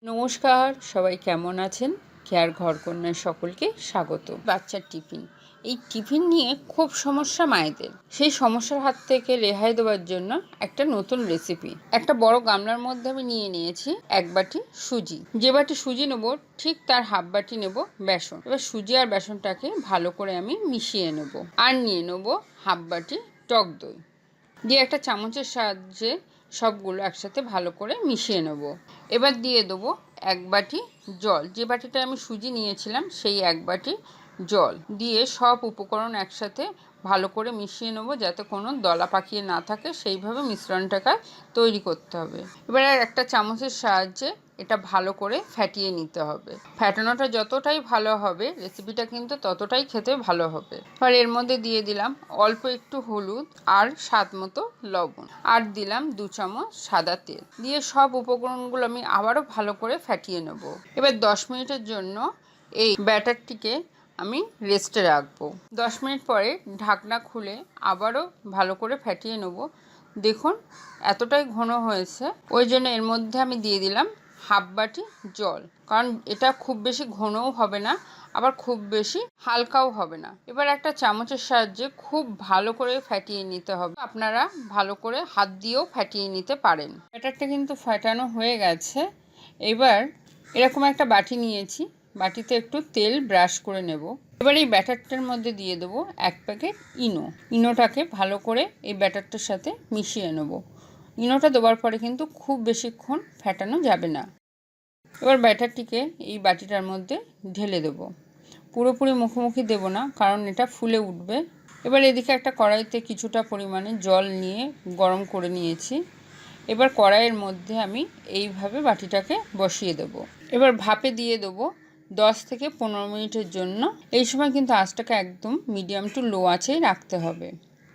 নমস্কার, সবাই কেমন আছেন? কেয়ার ঘরকন্যার সকলকে স্বাগত। বাচ্চার টিফিন, এই টিফিন নিয়ে খুব সমস্যা মায়েদের। সেই সমস্যার হাত থেকে রেহাই দেওয়ার জন্য একটা নতুন রেসিপি। একটা বড় গামলার মধ্যে আমি নিয়ে নিয়েছি 1 বাটি সুজি। যে বাটি সুজি নেব ঠিক তার হাফ বাটি নেব বেসন। এবার সুজি আর বেসনটাকে ভালো করে আমি মিশিয়ে নেব। আর নিয়ে নেব হাফ বাটি টক দই দিয়ে একটা চামচের সাহায্যে সবগুলো একসাথে ভালো করে মিশিয়ে নেব। এবার দিয়ে দেবো 1 বাটি জল। যে বাটিটা আমি সুজি নিয়েছিলাম সেই 1 বাটি জল দিয়ে সব উপকরণ একসাথে ভালো করে মিশিয়ে নেব, যাতে কোনো দলা পাকিয়ে না থাকে। সেইভাবে মিশ্রণটাকে তৈরি করতে হবে। এবার একটা চামচের সাহায্যে এটা ভালো করে ফ্যাটিয়ে নিতে হবে। ফ্যাটানোটা যতটাই ভালো হবে রেসিপিটা কিন্তু ততটাই খেতে ভালো হবে। আর এর মধ্যে দিয়ে দিলাম অল্প একটু হলুদ আর স্বাদ মতো লবণ, আর দিলাম 2 চামচ সাদা তেল দিয়ে সব উপকরণগুলো আমি আবারও ভালো করে ফ্যাটিয়ে নেব। এবার 10 মিনিটের জন্য এই ব্যাটারটিকে আমি রেস্টে রাখবো। 10 মিনিট পরে ঢাকনা খুলে আবারও ভালো করে ফ্যাটিয়ে নেব। দেখুন এতটাই ঘন হয়েছে, ওই জন্য এর মধ্যে আমি দিয়ে দিলাম হাফ বাটি জল, কারণ এটা খুব বেশি ঘনও হবে না আবার খুব বেশি হালকাও হবে না। এবার একটা চামচের সাহায্যে খুব ভালো করে ফ্যাটিয়ে নিতে হবে। আপনারা ভালো করে হাত দিয়েও ফ্যাটিয়ে নিতে পারেন। ব্যাটারটা কিন্তু ফ্যাটানো হয়ে গেছে। এবার এরকম একটা বাটি নিয়েছি, বাটিতে একটু তেল ব্রাশ করে নেব। এবার এই ব্যাটারটার মধ্যে দিয়ে দেবো 1 প্যাকেট ইনো। ইনোটাকে ভালো করে এই ব্যাটারটার সাথে মিশিয়ে নেব। ইনোটা দেওয়ার পরে কিন্তু খুব বেশিক্ষণ ফ্যাটানো যাবে না। এবার ব্যাটারটিকে এই বাটিটার মধ্যে ঢেলে দেবো। পুরোপুরি মুখোমুখি দেবো না, কারণ এটা ফুলে উঠবে। এবার এদিকে একটা কড়াইতে কিছুটা পরিমাণে জল নিয়ে গরম করে নিয়েছি। এবার কড়াইয়ের মধ্যে আমি এইভাবে বাটিটাকে বসিয়ে দেব। এবার ভাপে দিয়ে দেবো 10 থেকে 15 মিনিটের জন্য। এই সময় কিন্তু আঁচটাকে একদম মিডিয়াম টু লো আঁচেই রাখতে হবে।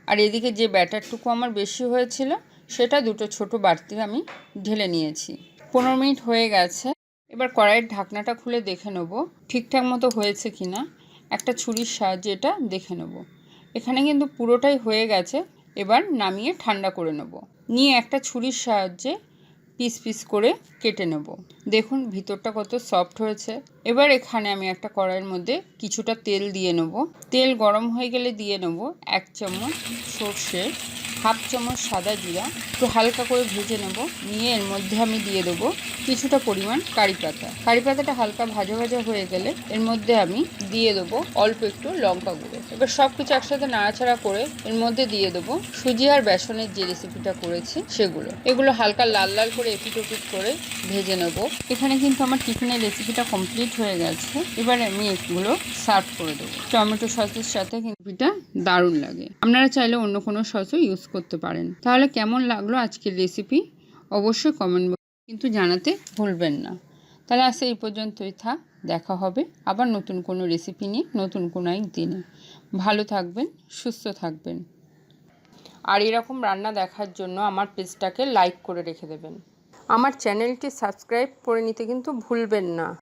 আর এদিকে যে ব্যাটারটুকু আমার বেশি হয়েছিল সেটা 2টো ছোটো বাটিতে আমি ঢেলে নিয়েছি। 15 মিনিট হয়ে গেছে। এবার কড়াইয়ের ঢাকনাটা খুলে দেখে নেব ঠিকঠাক মতো হয়েছে কিনা। একটা ছুরির সাহায্যে এটা দেখে নেব। এখানে কিন্তু পুরোটাই হয়ে গেছে। এবার নামিয়ে ঠান্ডা করে নেব। নিয়ে একটা ছুরির সাহায্যে পিস পিস করে কেটে নেব। দেখুন ভিতরটা কত সফট হয়েছে। এবার এখানে আমি একটা কড়াইয়ের মধ্যে কিছুটা তেল দিয়ে নেব। তেল গরম হয়ে গেলে দিয়ে নেব 1 চামচ সর্ষে, হাফ চামচ সাদা জিরা, একটু হালকা করে ভেজে নেব। নিয়ে এর মধ্যে আমি দিয়ে দেবো কিছুটা পরিমাণ কারি পাতা। কারি পাতাটা হালকা ভাজা ভাজা হয়ে গেলে এর মধ্যে আমি দিয়ে দেবো অল্প একটু লঙ্কা গুঁড়ো। এবার সব কিছু একসাথে নাড়াচাড়া করে এর মধ্যে দিয়ে দেবো সুজি আর বেসনের যে রেসিপিটা করেছি সেগুলো। এগুলো হালকা লাল লাল করে এপিট ওপিট করে ভেজে নেব। এখানে কিন্তু আমার টিফিনের রেসিপিটা কমপ্লিট হয়ে গেছে। এবার আমি এগুলো সার্ভ করে দেবো। টমেটো সসের সাথে কিন্তু এটা দারুণ লাগে। আপনারা চাইলে অন্য কোনো সসও ইউজ করতে পারেন। তাহলে কেমন লাগলো আজকের রেসিপি অবশ্যই কমেন্ট কিন্তু জানাতে ভুলবেন না। তাহলে আজ এই পর্যন্তই থাক। দেখা হবে আবার নতুন কোনো রেসিপি নিয়ে নতুন কোনো এক দিনে। ভালো থাকবেন, সুস্থ থাকবেন। আর এরকম রান্না দেখার জন্য আমার পেজটাকে লাইক করে রেখে দেবেন। আমার চ্যানেলটি সাবস্ক্রাইব করে নিতে কিন্তু ভুলবেন না।